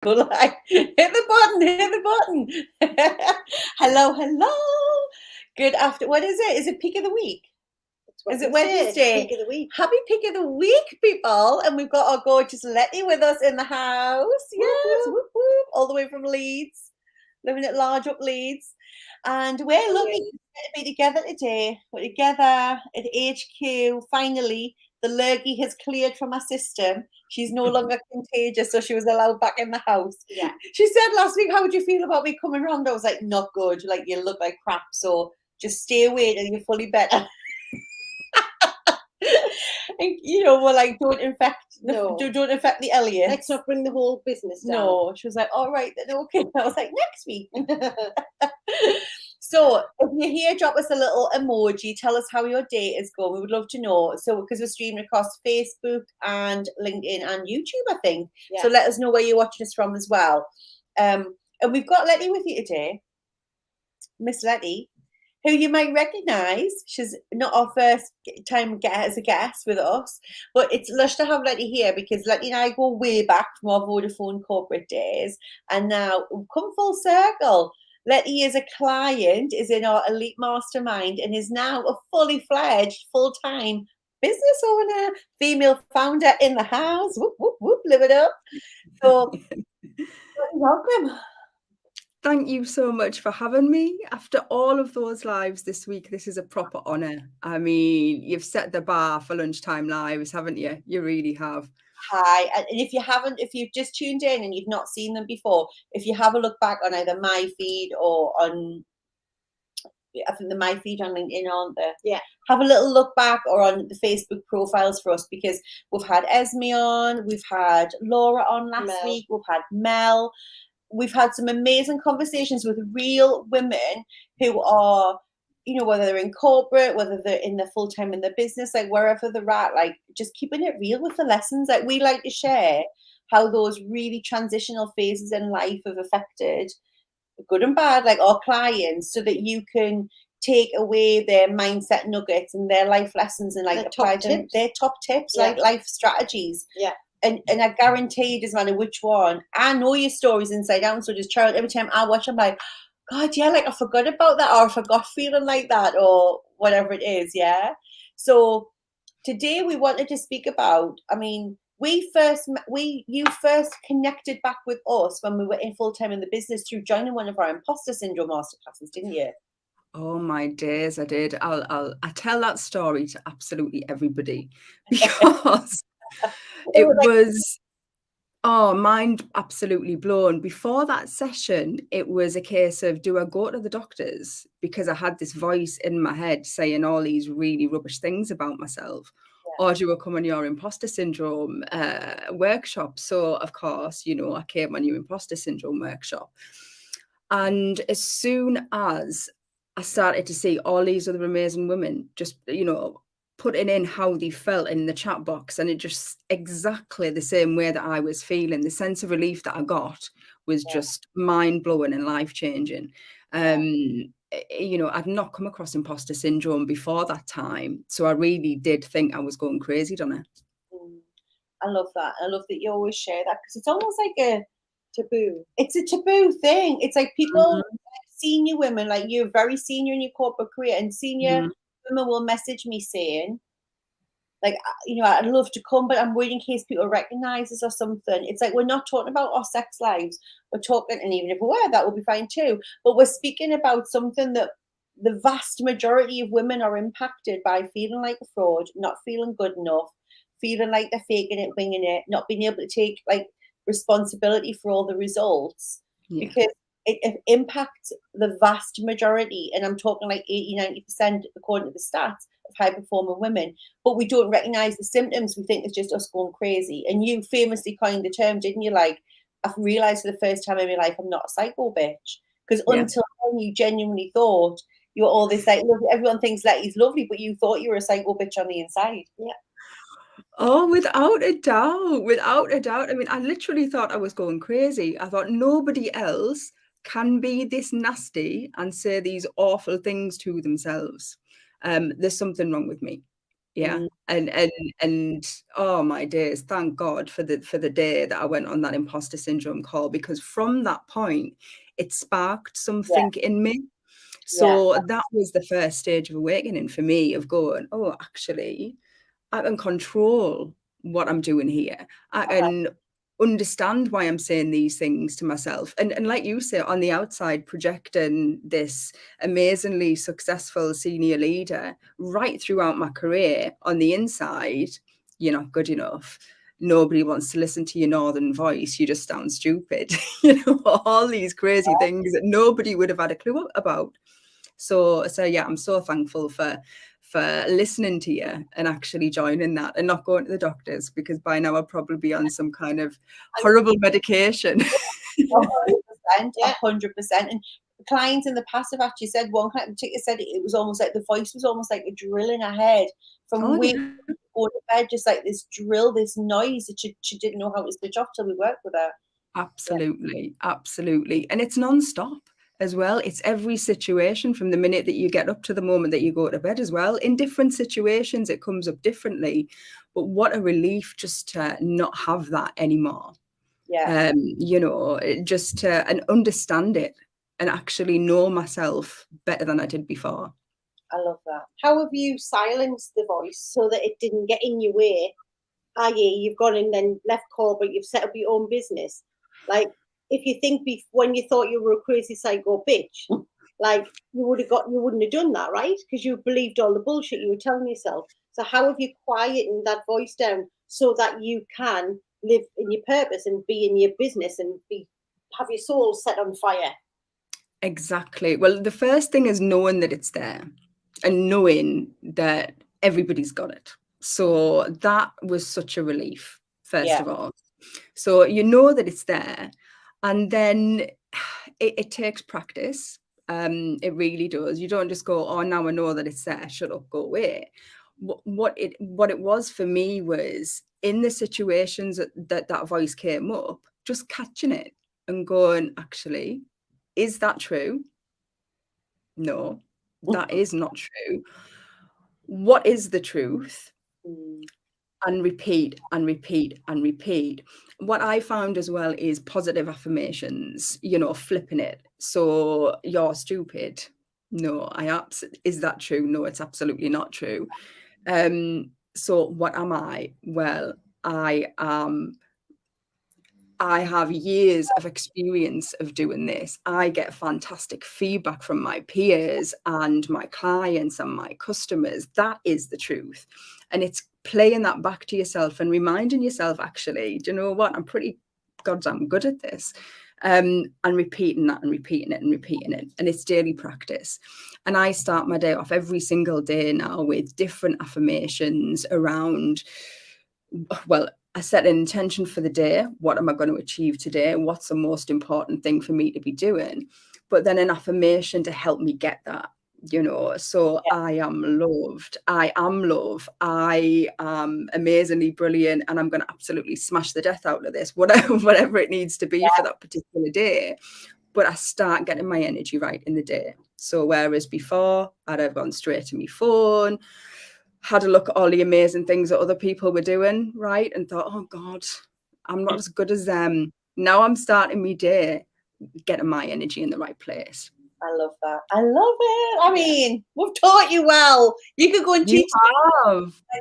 Go like, hit the button. Hello, hello. Good after. What is it? Is it peak of the week? Is it Wednesday? Peak of the week. Happy peak of the week, people. And we've got our gorgeous Letty with us in the house. Yes, Whoop, whoop, whoop. All the way from Leeds, living at large up Leeds. And we're lucky to be together today. We're together at HQ. Finally, the lurgy has cleared from our system. She's no longer contagious, so she was allowed back in the house. Yeah. She said last week, "How would you feel about me coming round?" I was like, "Not good. Like, you look like crap. So just stay away till you're fully better." And, we're like, don't infect the Elliot. Let's not bring the whole business down. No, she was like, all right, then okay. I was like, next week. So if you're here, drop us a little emoji. Tell us how your day is going. We would love to know. So because we're streaming across Facebook and LinkedIn and YouTube, I think. Yeah. So let us know where you're watching us from as well. And we've got Letty with you today, Miss Letty, who you might recognise. She's not our first time as a guest with us, but it's lush to have Letty here because Letty and I go way back from our Vodafone corporate days, and now we've come full circle. Letty is a client, is in our elite mastermind, and is now a fully fledged, full-time business owner, female founder in the house. Whoop, whoop, whoop, live it up. So welcome. Thank you so much for having me. After all of those lives this week, this is a proper honour. I mean, you've set the bar for lunchtime lives, haven't you? You really have. Hi. And if you've just tuned in and you've not seen them before, if you have a look back on either my feed or on, I think the my feed on LinkedIn, aren't there? Yeah. Have a little look back or on the Facebook profiles for us, because we've had Esme on, we've had Laura on last week, we've had Mel. We've had some amazing conversations with real women who are, whether they're in corporate, whether they're in the full-time in the business, like wherever they're at, like just keeping it real with the lessons. Like we like to share how those really transitional phases in life have affected, good and bad, like our clients, so that you can take away their mindset nuggets and their life lessons and like apply them, their top tips, like life strategies. Yeah. And I guarantee it doesn't matter which one. I know your stories inside out. So just Charlotte, every time I watch, I'm like, God, yeah, like I forgot about that, or I forgot feeling like that, or whatever it is, yeah. So today we wanted to speak about, I mean, you first connected back with us when we were in full-time in the business through joining one of our imposter syndrome masterclasses, didn't you? Oh my days, I did. I tell that story to absolutely everybody because it was, mind absolutely blown. Before that session, it was a case of, do I go to the doctors? Because I had this voice in my head saying all these really rubbish things about myself. Yeah. Or do I come on your imposter syndrome workshop? So, of course, I came on your imposter syndrome workshop. And as soon as I started to see all these other amazing women just, putting in how they felt in the chat box, and it just exactly the same way that I was feeling. The sense of relief that I got was just mind-blowing and life-changing. I'd not come across imposter syndrome before that time, so I really did think I was going crazy, Donna. I love that. I love that you always share that, because it's almost like a taboo. It's a taboo thing. It's like people, senior women, like you're very senior in your corporate career, and senior women will message me saying, like, I'd love to come, but I'm waiting in case people recognize us or something. It's like, we're not talking about our sex lives. We're talking, and even if we were, that would be fine too. But we're speaking about something that the vast majority of women are impacted by: feeling like a fraud, not feeling good enough, feeling like they're faking it, winging it, not being able to take like responsibility for all the results, because it impacts the vast majority, and I'm talking like 80-90% according to the stats of high performing women. But we don't recognize the symptoms. We think it's just us going crazy. And you famously coined the term, didn't you? Like, I've realized for the first time in my life I'm not a psycho bitch, because until then you genuinely thought you were all this, like, everyone thinks Letty's lovely, but you thought you were a psycho bitch on the inside. Yeah. Oh, without a doubt. I mean, I literally thought I was going crazy. I thought nobody else can be this nasty and say these awful things to themselves. There's something wrong with me. Yeah. And oh my days, thank God for the day that I went on that imposter syndrome call, because from that point it sparked something in me. So that was the first stage of awakening for me, of going, oh, actually, I can control what I'm doing here. I can understand why I'm saying these things to myself. And like you say, on the outside, projecting this amazingly successful senior leader right throughout my career, on the inside, you're not good enough. Nobody wants to listen to your northern voice. You just sound stupid. All these crazy things that nobody would have had a clue about. So yeah, I'm so thankful for listening to you and actually joining that and not going to the doctors, because by now I'll probably be on some kind of horrible medication. 100%, 100%. And clients in the past have actually said, one client in particular said it was almost like the voice was almost like a drill in her head from when we go to bed, just like this drill, this noise that she didn't know how to switch off till we worked with her. Absolutely, absolutely. And it's non-stop as well. It's every situation from the minute that you get up to the moment that you go to bed as well. In different situations, it comes up differently. But what a relief just to not have that anymore. Yeah. Just to and understand it and actually know myself better than I did before. I love that. How have you silenced the voice so that it didn't get in your way? I.e., you've gone and then left corporate, you've set up your own business. Like, if you think when you thought you were a crazy psycho bitch, like you wouldn't have done that, right? Because you believed all the bullshit you were telling yourself. So how have you quietened that voice down so that you can live in your purpose and be in your business and have your soul set on fire? Exactly. Well, the first thing is knowing that it's there and knowing that everybody's got it. So that was such a relief, first of all. So you know that it's there, and then it takes practice. It really does. You don't just go, oh, now I know that it's there, shut up, go away. What it was for me was, in the situations that voice came up, just catching it and going, actually, is that true? No, that is not true. What is the truth? And repeat and repeat and repeat. What I found as well is positive affirmations, flipping it. So, you're stupid. No, is that true? No, it's absolutely not true. So what am I? Well, I have years of experience of doing this. I get fantastic feedback from my peers and my clients and my customers. That is the truth. And it's playing that back to yourself and reminding yourself, actually, do you know what? I'm pretty goddamn good at this. And repeating that and repeating it and repeating it. And it's daily practice. And I start my day off every single day now with different affirmations around, well, I set an intention for the day. What am I going to achieve today? What's the most important thing for me to be doing? But then an affirmation to help me get that, So I am loved. I am love. I am amazingly brilliant. And I'm going to absolutely smash the death out of this, whatever it needs to be for that particular day. But I start getting my energy right in the day. So whereas before I'd have gone straight to my phone, had a look at all the amazing things that other people were doing, right? And thought, oh God, I'm not as good as them. Now I'm starting my day getting my energy in the right place. I love that. I love it. I mean, we've taught you well. You could go and teach.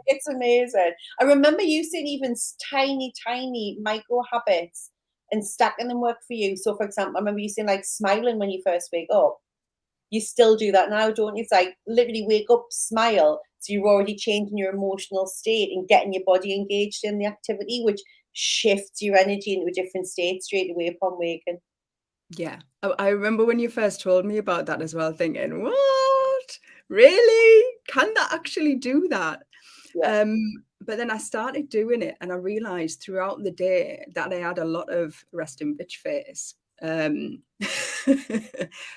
It's amazing. I remember you saying even tiny micro habits and stacking them work for you. So, for example, I remember you saying like smiling when you first wake up. You still do that now, don't you? It's like literally wake up, smile. So you're already changing your emotional state and getting your body engaged in the activity, which shifts your energy into a different state straight away upon waking. Yeah. I remember when you first told me about that as well, thinking, what? Really? Can that actually do that? Yeah. But then I started doing it and I realized throughout the day that I had a lot of resting bitch face.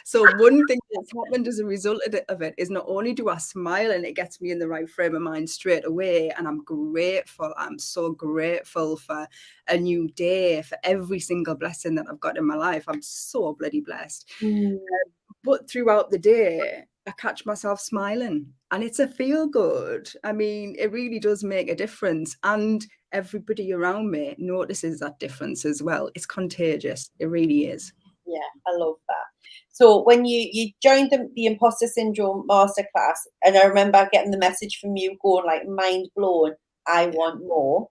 So one thing that's happened as a result of it is not only do I smile and it gets me in the right frame of mind straight away, and I'm grateful. I'm so grateful for a new day, for every single blessing that I've got in my life. I'm so bloody blessed. But throughout the day, I catch myself smiling, and it's a feel good. I mean, it really does make a difference. And everybody around me notices that difference as well. It's contagious. It really is. Yeah, I love that. So when you joined the imposter syndrome masterclass, and I remember getting the message from you going like mind blown, I want more.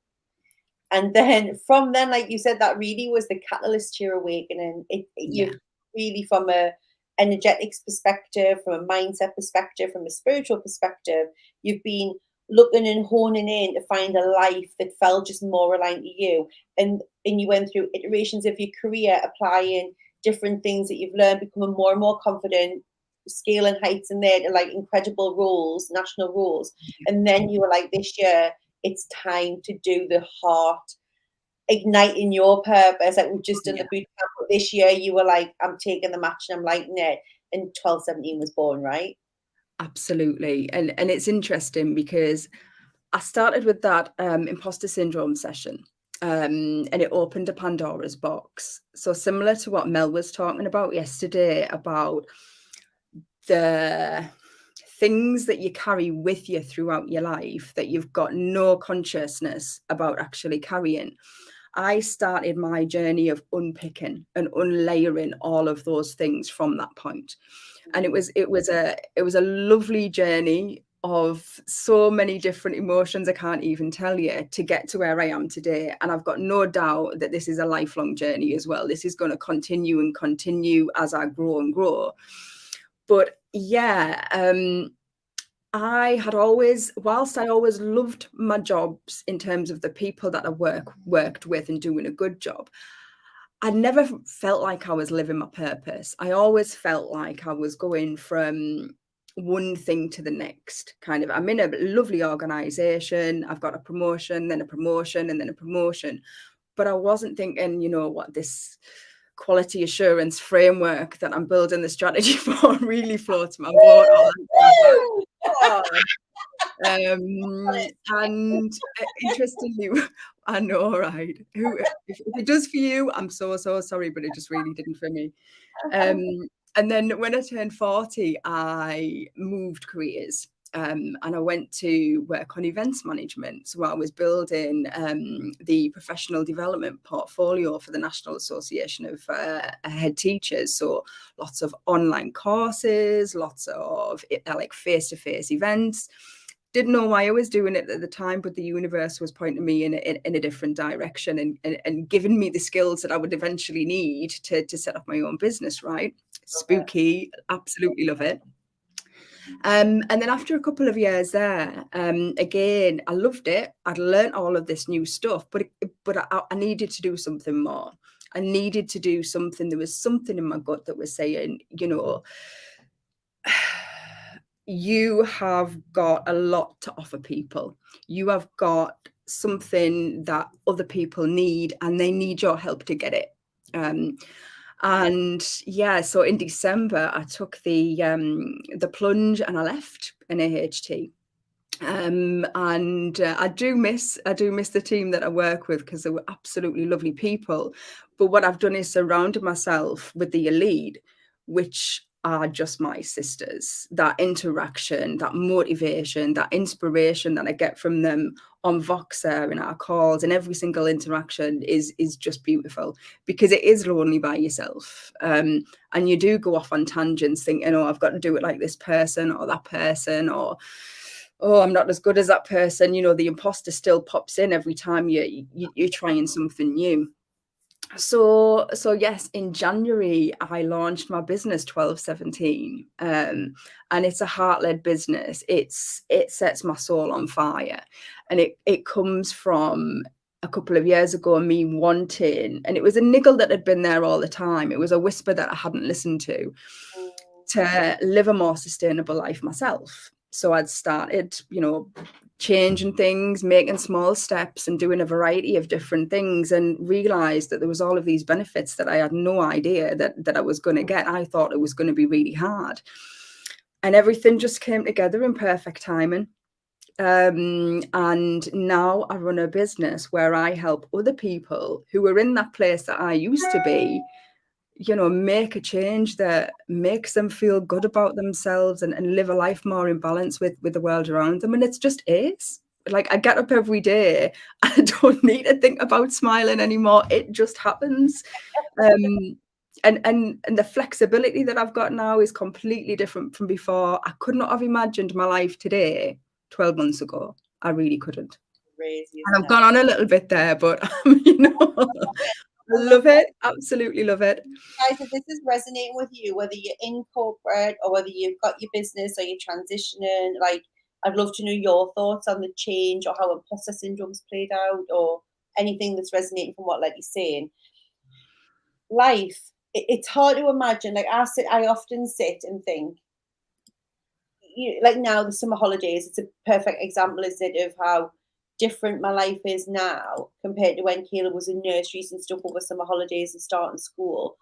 And then from then, like you said, that really was the catalyst to your awakening. You really, from a energetics perspective, from a mindset perspective, from a spiritual perspective, you've been looking and honing in to find a life that felt just more aligned to you. And you went through iterations of your career, applying different things that you've learned, becoming more and more confident, scaling heights in there to like incredible roles, national roles. And then you were like, this year, it's time to do the heart, igniting your purpose. Like we've just done the boot camp, but this year you were like, I'm taking the match and I'm lighting it. And 1217 was born, right? Absolutely. And it's interesting because I started with that imposter syndrome session. And it opened a Pandora's box. So similar to what Mel was talking about yesterday, about the things that you carry with you throughout your life that you've got no consciousness about actually carrying. I started my journey of unpicking and unlayering all of those things from that point. And it was a lovely journey of so many different emotions I can't even tell you to get to where I am today. And I've got no doubt that this is a lifelong journey as well. This is going to continue and continue as I grow and grow. But yeah, I had always, whilst I always loved my jobs in terms of the people that I worked with and doing a good job, I never felt like I was living my purpose. I always felt like I was going from one thing to the next. Kind of, I'm in a lovely organization. I've got a promotion, then a promotion, and then a promotion. But I wasn't thinking, you know what, this quality assurance framework that I'm building the strategy for really floats my boat. And interestingly, I know, right? If it does for you, I'm so sorry, but it just really didn't for me. And then when I turned 40, I moved careers. And I went to work on events management. So I was building the professional development portfolio for the National Association of Head Teachers. So lots of online courses, lots of like face-to-face events. Didn't know why I was doing it at the time, but the universe was pointing me in a different direction and giving me the skills that I would eventually need to set up my own business, right? Spooky, absolutely love it. And then after a couple of years there, again, I loved it. I'd learned all of this new stuff, but I needed to do something more. I needed to do something. There was something in my gut that was saying, you know, you have got a lot to offer people. You have got something that other people need, and they need your help to get it. And yeah, so in December, I took the plunge and I left an AHT. And I do miss the team that I work with, because they were absolutely lovely people. But what I've done is surrounded myself with the elite, which are just my sisters. That interaction, that motivation, that inspiration that I get from them on Voxer and our calls, and every single interaction is just beautiful, because it is lonely by yourself. And you do go off on tangents thinking, oh, I've got to do it like this person or that person, or oh, I'm not as good as that person. You know, the imposter still pops in every time you're trying something new. So yes, in January, I launched my business 1217. And it's a heart-led business. It sets my soul on fire. And it comes from a couple of years ago, me wanting, and it was a niggle that had been there all the time. It was a whisper that I hadn't listened to live a more sustainable life myself. So I'd started, you know, changing things, making small steps and doing a variety of different things, and realized that there was all of these benefits that I had no idea that I was going to get. I thought it was going to be really hard. And everything just came together in perfect timing. And now I run a business where I help other people who are in that place that I used to be you know, make a change that makes them feel good about themselves and live a life more in balance with the world around them. And it's just is. Like, I get up every day. I don't need to think about smiling anymore. It just happens. And the flexibility that I've got now is completely different from before. I could not have imagined my life today 12 months ago. I really couldn't. Crazy, and I've gone on a little bit there, but you know, I love it. Absolutely love it. Guys, if this is resonating with you, whether you're in corporate or whether you've got your business or you're transitioning, like, I'd love to know your thoughts on the change or how imposter syndrome's played out or anything that's resonating from what Letty's saying. Life, it's hard to imagine. Like, I often sit and think, like now the summer holidays, it's a perfect example, isn't it, of how different my life is now compared to when Caleb was in nurseries and stuff over summer holidays and starting school.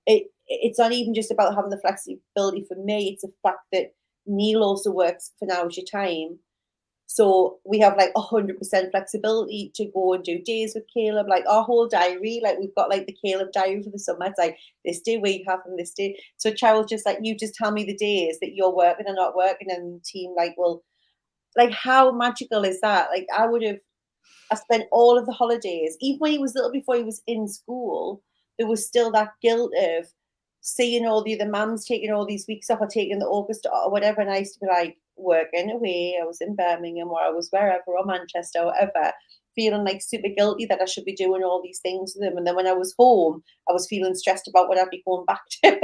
It's not even just about having the flexibility for me, it's the fact that Neil also works for Now's Your Time. So we have like 100% flexibility to go and do days with Caleb, like our whole diary, like we've got like the Caleb diary for the summer. It's like this day we have and this day. So Cheryl's just like, you just tell me the days that you're working and not working, and the team like, well, like how magical is that? Like I spent all of the holidays, even when he was little, before he was in school, there was still that guilt of seeing all the other mums taking all these weeks off or taking the August or whatever. And I used to be like working away. I was in Birmingham or I was wherever, or Manchester or whatever, feeling like super guilty that I should be doing all these things with them. And then when I was home, I was feeling stressed about what I'd be going back to.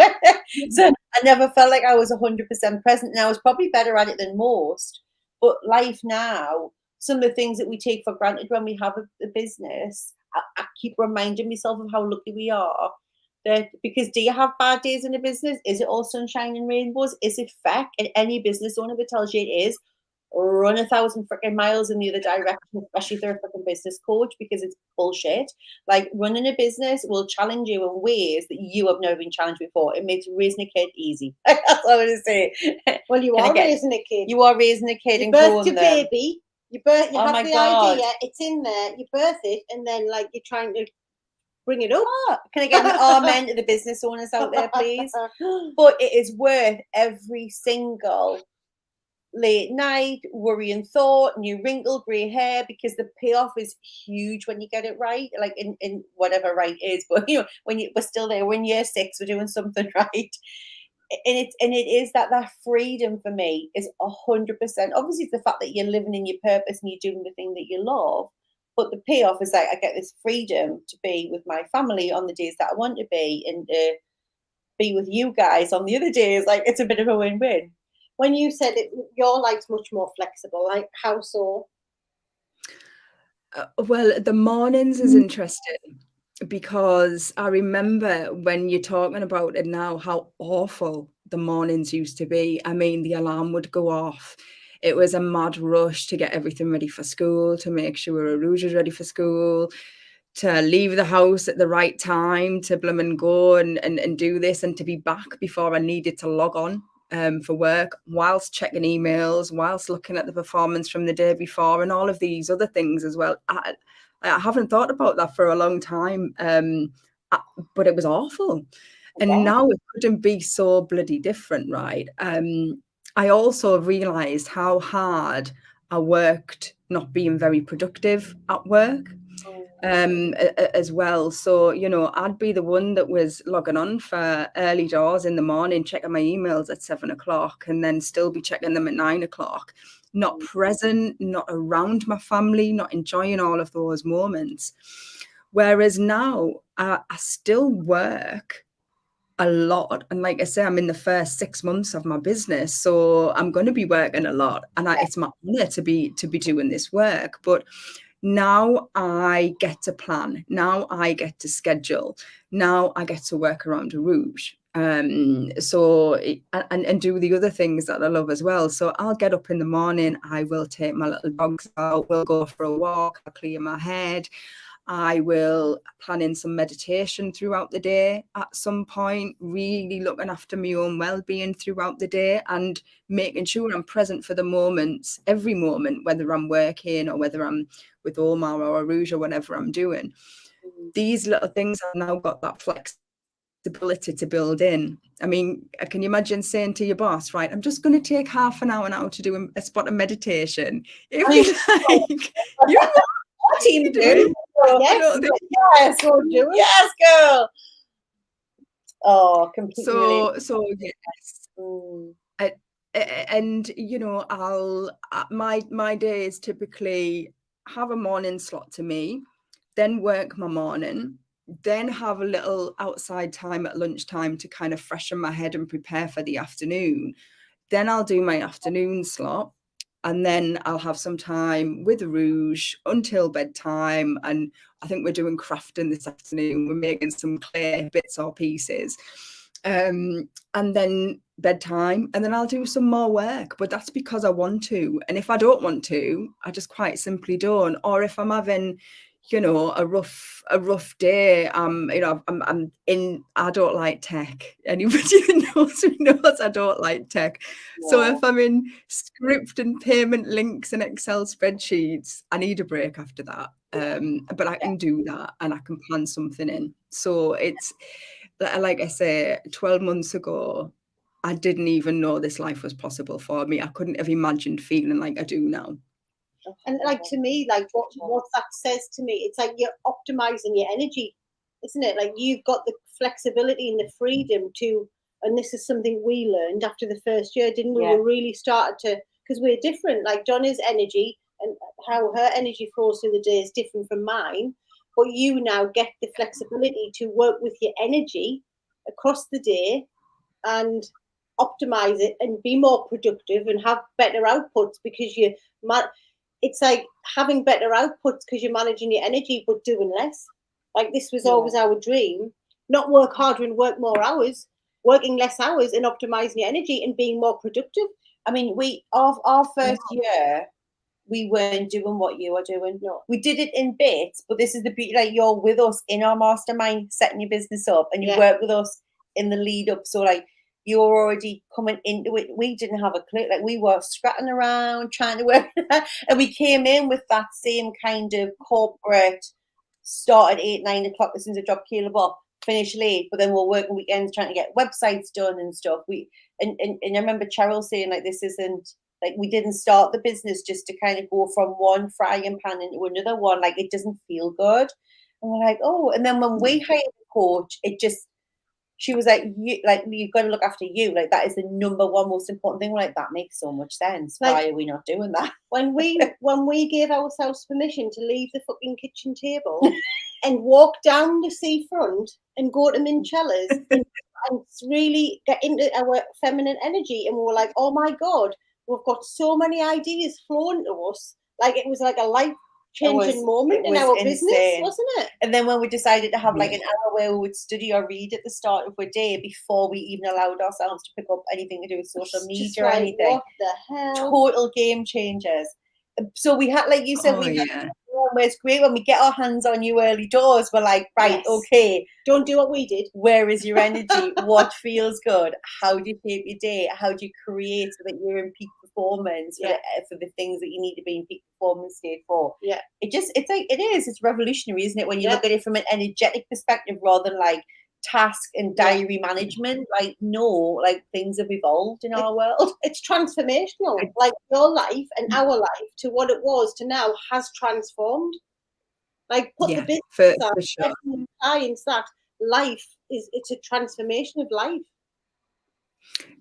So I never felt like I was 100% present. And I was probably better at it than most. But life now, some of the things that we take for granted when we have a business, I keep reminding myself of how lucky we are. That, because do you have bad days in a business? Is it all sunshine and rainbows? Is it feck? And any business owner that tells you it is, run 1,000 freaking miles in the other direction, especially if they're a freaking business coach, because it's bullshit. Like, running a business will challenge you in ways that you have never been challenged before. It makes raising a kid easy. That's what I want to say. Well, you are raising a kid. You are raising a kid you and birth growing your them. baby. You have the God. idea. It's in there. You birth it, and then like you're trying to bring it up. Oh, can I get an amen to the business owners out there, please? But it is worth every single late night, worry and thought, new wrinkle, grey hair, because the payoff is huge when you get it right. Like in whatever right is, but you know, we're still there. We're in year 6, we're doing something right. And it is that freedom for me is 100%. Obviously, it's the fact that you're living in your purpose and you're doing the thing that you love. But the payoff is like I get this freedom to be with my family on the days that I want to be, and be with you guys on the other days. Like, it's a bit of a win-win. When you said it, your life's much more flexible. Like, how so? Well, the mornings is interesting, because I remember when you're talking about it now, how awful the mornings used to be. I mean, the alarm would go off. It was a mad rush to get everything ready for school, to make sure Aruj was ready for school, to leave the house at the right time, to and go and do this, and to be back before I needed to log on for work, whilst checking emails, whilst looking at the performance from the day before, and all of these other things as well. I haven't thought about that for a long time, but it was awful. And now it couldn't be so bloody different, right? I also realised how hard I worked not being very productive at work as well. So, you know, I'd be the one that was logging on for early doors in the morning, checking my emails at 7 o'clock, and then still be checking them at 9 o'clock. Not present, not around my family, not enjoying all of those moments. Whereas now I still work a lot, and like I say, I'm in the first 6 months of my business, so I'm going to be working a lot, and it's my honor to be doing this work. But now I get to plan, now I get to schedule, now I get to work around Aruj, and do the other things that I love as well. So I'll get up in the morning, I will take my little dogs out, we'll go for a walk, I'll clear my head, I will plan in some meditation throughout the day at some point, really looking after my own well-being throughout the day and making sure I'm present for the moments, every moment, whether I'm working or whether I'm with Omar or Aruj or whatever I'm doing. These little things, I've now got that flexibility flexibility to build in. I mean, can you imagine saying to your boss, right, I'm just going to take half an hour now to do a spot of meditation? If you like, you know what team do. Yes, yes, we'll do it. Yes, girl. Oh, completely. So yes. And you know, my days typically have a morning slot to me, then work my morning, then have a little outside time at lunchtime to kind of freshen my head and prepare for the afternoon. Then I'll do my afternoon slot, and then I'll have some time with Rouge until bedtime. And I think we're doing crafting this afternoon. We're making some clay bits or pieces. And then bedtime, and then I'll do some more work, but that's because I want to. And if I don't want to, I just quite simply don't. Or if I'm having, you know, a rough day, you know, I don't like tech. Anybody who knows me knows I don't like tech. Yeah. So if I'm in script and payment links and Excel spreadsheets, I need a break after that. But I can do that, and I can plan something in. So it's, like I say, 12 months ago, I didn't even know this life was possible for me. I couldn't have imagined feeling like I do now. And like, to me, like what that says to me, it's like you're optimizing your energy, isn't it? Like, you've got the flexibility and the freedom to, and this is something we learned after the first year, didn't we? Yeah. We really started to, because we're different. Like, Donna's energy and how her energy flows through the day is different from mine. But you now get the flexibility to work with your energy across the day and optimize it and be more productive and have better outputs, because it's like having better outputs because you're managing your energy but doing less. Like, this was always our dream. Not work harder and work more hours, working less hours and optimizing your energy and being more productive. I mean, our first year, we weren't doing what you are doing. No. We did it in bits, but this is the beauty, like, you're with us in our mastermind, setting your business up, and you work with us in the lead up. So, like, you're already coming into it. We didn't have a clue. Like, we were scratching around, trying to work. And we came in with that same kind of corporate, start at 8, 9 o'clock as soon as I drop Caleb off, finish late, but then we're working weekends trying to get websites done and stuff. And I remember Cheryl saying, like, this isn't, like, we didn't start the business just to kind of go from one frying pan into another one. Like, it doesn't feel good. And we're like, oh. And then when we hired a coach, she was like, you've got to look after you. Like, that is the number one most important thing. We're like, that makes so much sense. Like, why are we not doing that? When we gave ourselves permission to leave the fucking kitchen table and walk down the seafront and go to Minchella's and really get into our feminine energy, and we were like, oh my God, we've got so many ideas flowing to us. Like, it was like a life-changing moment in our business, wasn't it? And then when we decided to have like an hour where we would study or read at the start of our day before we even allowed ourselves to pick up anything to do with social media or anything. What the hell? Total game changers. So we had, like you said, it's great when we get our hands on you early doors. We're like, right, okay, don't do what we did. Where is your energy? What feels good? How do you shape your day? How do you create so that you're in peak performance for the things that you need to be in peak performance state for? Yeah, it's revolutionary, isn't it? When you look at it from an energetic perspective rather than like task and diary management. Like, no, like, things have evolved in our world. It's transformational. Like, your life and our life to what it was to now has transformed. Like, put the business up, sure. Science that life it's a transformation of life.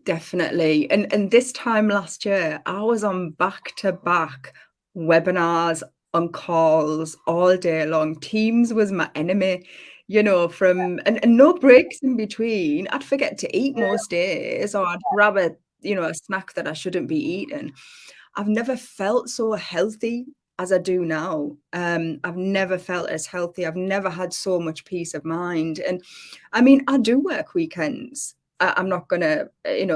Definitely. And this time last year, I was on back-to-back webinars, on calls all day long. Teams was my enemy, you know, and no breaks in between. I'd forget to eat most days, or I'd grab a snack that I shouldn't be eating. I've never felt so healthy as I do now. I've never felt as healthy. I've never had so much peace of mind. And I mean, I do work weekends. I'm not going to,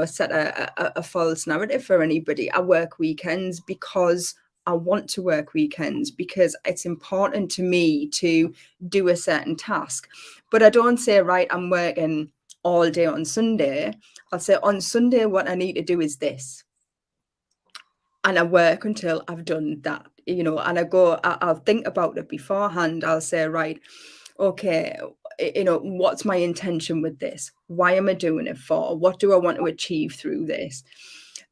set a false narrative for anybody. I work weekends because I want to work weekends, because it's important to me to do a certain task. But I don't say, right, I'm working all day on Sunday. I'll say, on Sunday, what I need to do is this. And I work until I've done that, and I'll think about it beforehand. I'll say, right, okay, you know, what's my intention with this? Why am I doing it for? What do I want to achieve through this?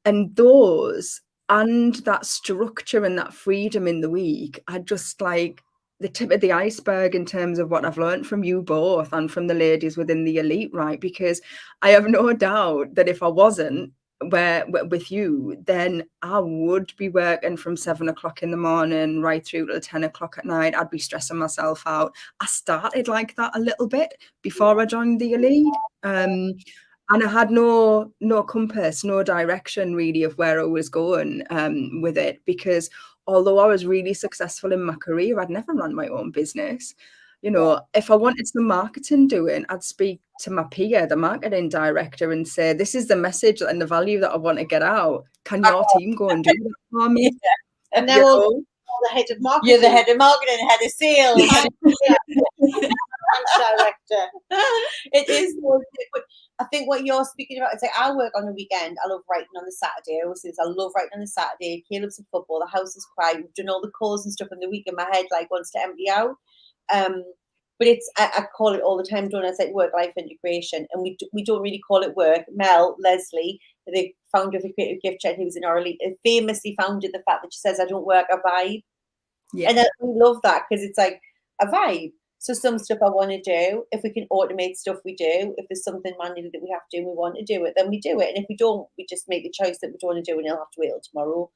And those, and that structure and that freedom in the week are just like the tip of the iceberg in terms of what I've learned from you both and from the ladies within the elite, right? Because I have no doubt that if I wasn't with you, then I would be working from 7 o'clock in the morning right through till 10 o'clock at night. I'd be stressing myself out. I started like that a little bit before I joined the elite. And I had no compass, no direction really of where I was going with it, because although I was really successful in my career, I'd never run my own business. You know, if I wanted some marketing doing, I'd speak to my peer, the marketing director, and say, this is the message and the value that I want to get out. Can your team go and do that for me? Yeah. And now all the head of marketing. You're the head of marketing, head of sales. Director. It is, but I think what you're speaking about, it's like I work on the weekend. I love writing on the Saturday. I always say I love writing on the Saturday. Caleb's in football. The house is quiet. We've done all the calls and stuff in the week, and my head like wants to empty out. But it's I call it all the time, don't I? It's like work-life integration, and we don't really call it work. Mel Leslie, the founder of the Creative Gift Shed, who was in our elite, famously founded the fact that she says, "I don't work, I vibe." Yeah. And I love that, because it's like a vibe. So some stuff I want to do, if we can automate stuff, we do. If there's something manually that we have to do and we want to do it, then we do it. And if we don't, we just make the choice that we don't want to do, and it'll have to wait till tomorrow.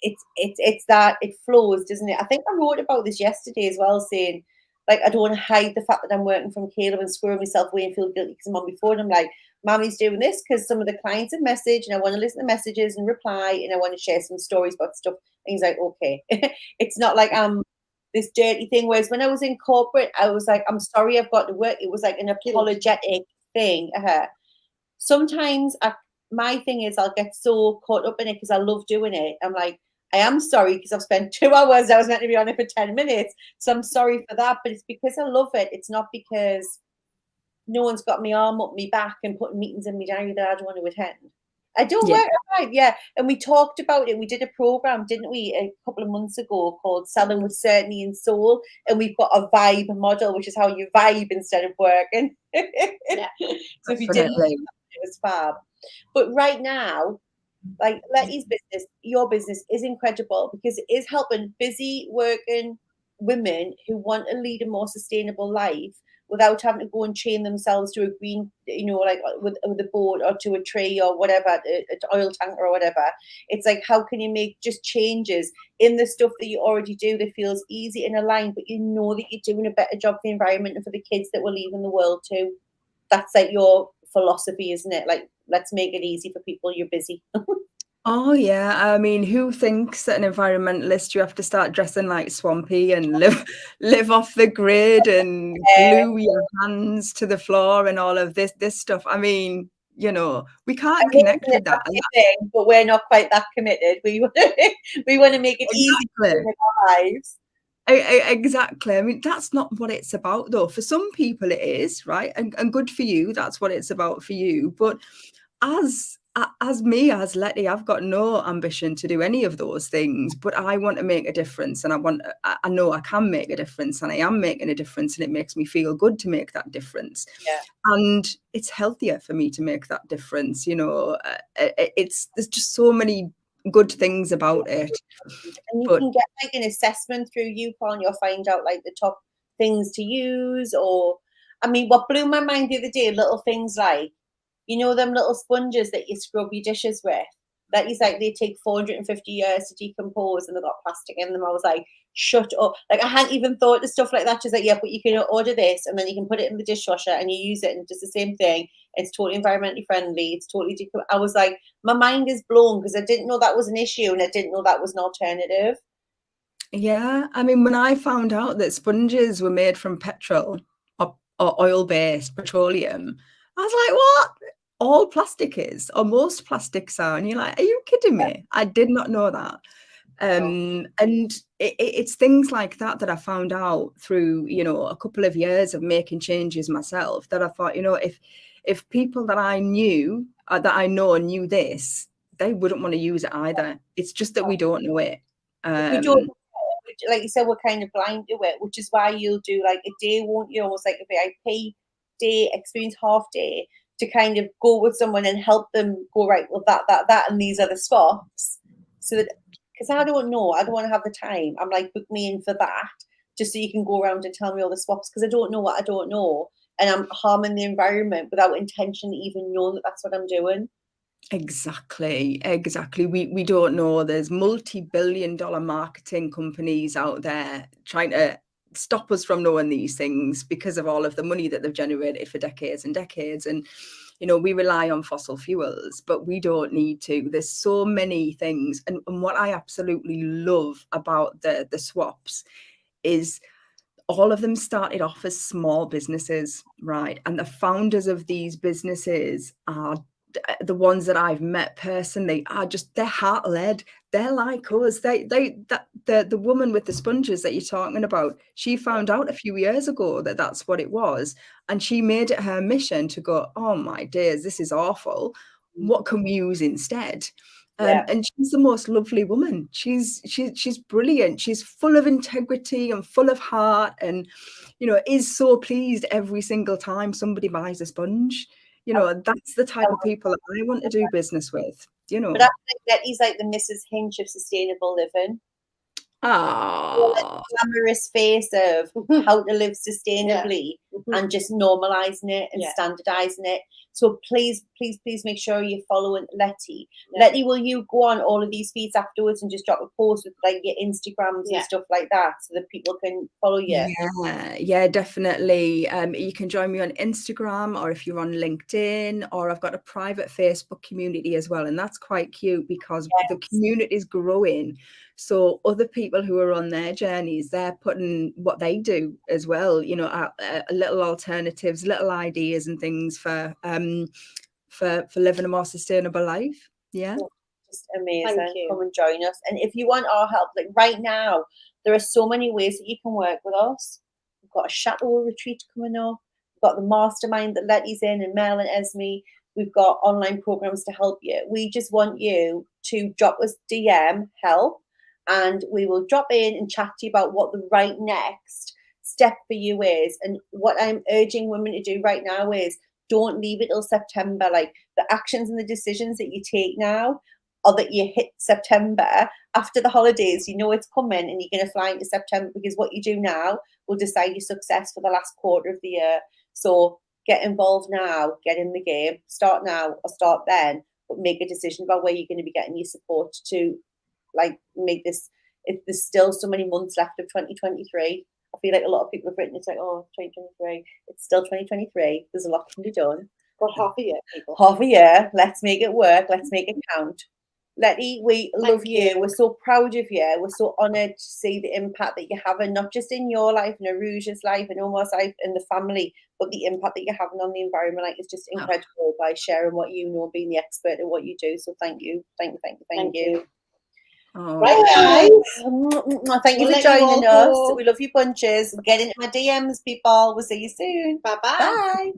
It's that it flows, doesn't it? I think I wrote about this yesterday as well, saying like I don't want to hide the fact that I'm working from Caleb and squirrel myself away and feel guilty because I'm on my phone. I'm like, Mommy's doing this because some of the clients have messaged and I want to listen to messages and reply, and I want to share some stories about stuff. And he's like, okay. It's not like this dirty thing. Whereas when I was in corporate, I was like, I'm sorry, I've got to work. It was like an apologetic thing. Sometimes my thing is I'll get so caught up in it because I love doing it. I'm like, I am sorry because I've spent 2 hours. I was meant to be on it for 10 minutes. So I'm sorry for that. But it's because I love it. It's not because no one's got my arm up my back and putting meetings in my diary that I don't want to attend. I don't work right, yeah. And we talked about it. We did a program, didn't we, a couple of months ago called Selling with Certainty and Soul. And we've got a vibe model, which is how you vibe instead of working. So if you didn't, it was fab. But right now, like Letty's business, your business is incredible because it is helping busy working women who want to lead a more sustainable life without having to go and chain themselves to a green, like with a boat or to a tree or whatever, an oil tanker or whatever. It's like, how can you make just changes in the stuff that you already do that feels easy and aligned, but you know that you're doing a better job for the environment and for the kids that we're leaving the world to? That's like your philosophy, isn't it? Like, let's make it easy for people. You're busy. Oh yeah, I mean, who thinks that an environmentalist you have to start dressing like Swampy and live off the grid and glue your hands to the floor and all of this stuff? I mean, we can't connect with that. But we're not quite that committed. We want to make it easy for our lives. Exactly. I mean, that's not what it's about, though. For some people, it is, right? And good for you. That's what it's about for you. But as me, as Letty, I've got no ambition to do any of those things, but I want to make a difference, and I know I can make a difference, and I am making a difference, and it makes me feel good to make that difference. Yeah. And it's healthier for me to make that difference. There's just so many good things about it. And you can get like an assessment through YouPorn. You'll find out like the top things to use, or I mean, what blew my mind the other day, little things like, them little sponges that you scrub your dishes with, that is like they take 450 years to decompose and they've got plastic in them. I was like, shut up. Like, I hadn't even thought of stuff like that. Just like, yeah, but you can order this and then you can put it in the dishwasher and you use it and just the same thing. It's totally environmentally friendly. It's totally I was like, my mind is blown because I didn't know that was an issue and I didn't know that was an alternative. Yeah, I mean, when I found out that sponges were made from petrol or oil-based petroleum, I was like, what? All plastic is, or most plastics are. And you're like, are you kidding me? I did not know that. And it's things like that I found out through, a couple of years of making changes myself, that I thought, if people that I knew, that I know knew this, they wouldn't want to use it either. It's just that we don't know it. We don't like you said, we're kind of blind to it, which is why you'll do like a day, won't you? Almost like a VIP day, experience half day, to kind of go with someone and help them go, right, well, that, and these are the spots. So that, because I don't know, I don't want to have the time. I'm like, book me in for that, just so you can go around and tell me all the spots, because I don't know what I don't know. And I'm harming the environment without intention, even knowing that that's what I'm doing. Exactly. We don't know. There's multi-billion-dollar marketing companies out there trying to stop us from knowing these things because of all of the money that they've generated for decades and decades. And we rely on fossil fuels, but we don't need to. There's so many things. And what I absolutely love about the swaps is all of them started off as small businesses, right? And the founders of these businesses are the ones that I've met personally are just, they're heart led. They're like us. The woman with the sponges that you're talking about, she found out a few years ago that that's what it was. And she made it her mission to go, oh my days, this is awful. What can we use instead? And she's the most lovely woman. She's brilliant. She's full of integrity and full of heart, and is so pleased every single time somebody buys a sponge. That's the type of people that I want to do business with. But I think Letty's like the Mrs. Hinch of sustainable living. Ah, glamorous face of how to live sustainably and just normalizing it and standardizing it. So please make sure you're following Letty. Letty, will you go on all of these feeds afterwards and just drop a post with like your Instagrams and stuff like that, so that people can follow you? Yeah, definitely. You can join me on Instagram, or if you're on LinkedIn, or I've got a private Facebook community as well, and that's quite cute because the community is growing. So other people who are on their journeys, they're putting what they do as well, little alternatives, little ideas and things for living a more sustainable life. Yeah. Just amazing. Come and join us. And if you want our help, like right now, there are so many ways that you can work with us. We've got a chateau retreat coming up. We've got the mastermind that Letty's in, and Mel and Esme. We've got online programs to help you. We just want you to drop us DM help, and we will drop in and chat to you about what the right next step for you is. And what I'm urging women to do right now is don't leave it till September. Like, the actions and the decisions that you take now, or that you hit September after the holidays, it's coming and you're going to fly into September, because what you do now will decide your success for the last quarter of the year. So get involved now, get in the game, start now or start then, but make a decision about where you're going to be getting your support to like make this. If there's still so many months left of 2023, I feel like a lot of people have written, it's like, oh, 2023, it's still 2023. There's a lot can be done. Got half a year, people. Half a year. Let's make it work. Let's make it count. Letty, we love you. We're so proud of you. We're so honoured to see the impact that you're having, not just in your life, and Aruja's life, and Omar's life, and the family, but the impact that you're having on the environment. Like, it's just incredible by sharing what you know, being the expert in what you do. So thank you. Thank you. Oh. Right, guys. Thank you for joining us. We love you bunches. Get into my DMs, people. We'll see you soon. Bye-bye. Bye.